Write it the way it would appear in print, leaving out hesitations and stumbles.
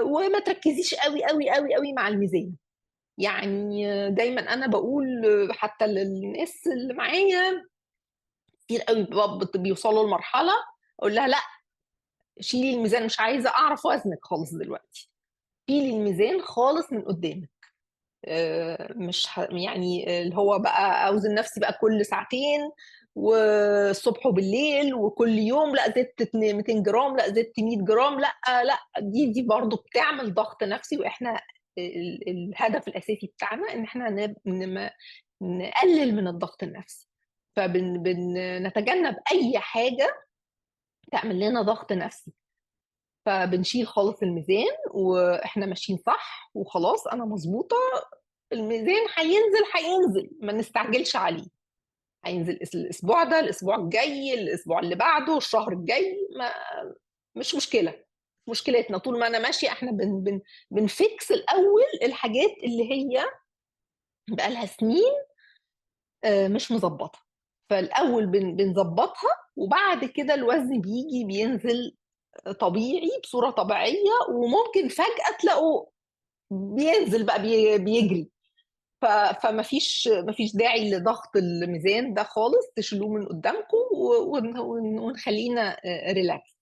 وما تركزيش قوي قوي قوي قوي مع الميزان. يعني دايما انا بقول حتى للناس اللي معايا كتير قوي بيوصلوا لمرحله اقول لها لا، شيلي الميزان، مش عايزه اعرف وزنك خالص دلوقتي، شيلي الميزان خالص من قدامك. مش يعني اللي هو بقى اوزن نفسي بقى كل ساعتين والصبح وبالليل وكل يوم، لا زدت 200 جرام، لا زدت 100 جرام، لا لا، دي برضو بتعمل ضغط نفسي. واحنا الهدف الاساسي بتاعنا ان احنا نقلل من الضغط النفسي، فبنتجنب اي حاجه تعمل لنا ضغط نفسي. فبنشيل خالص الميزان واحنا ماشيين صح وخلاص انا مظبوطه. الميزان هينزل هينزل، ما نستعجلش عليه. هينزل الاسبوع ده، الاسبوع الجاي، الاسبوع اللي بعده، الشهر الجاي، ما مش مشكله. مشكلتنا طول ما انا ماشيه احنا بنفكس الاول الحاجات اللي هي بقالها سنين مش مظبطه. فالاول بنظبطها، وبعد كده الوزن بيجي بينزل طبيعي بصوره طبيعيه، وممكن فجاه تلاقوا بينزل بقى بيجري. فما فيش داعي لضغط الميزان ده خالص، تشيلوه من قدامكم ونخلينا ريلاكس.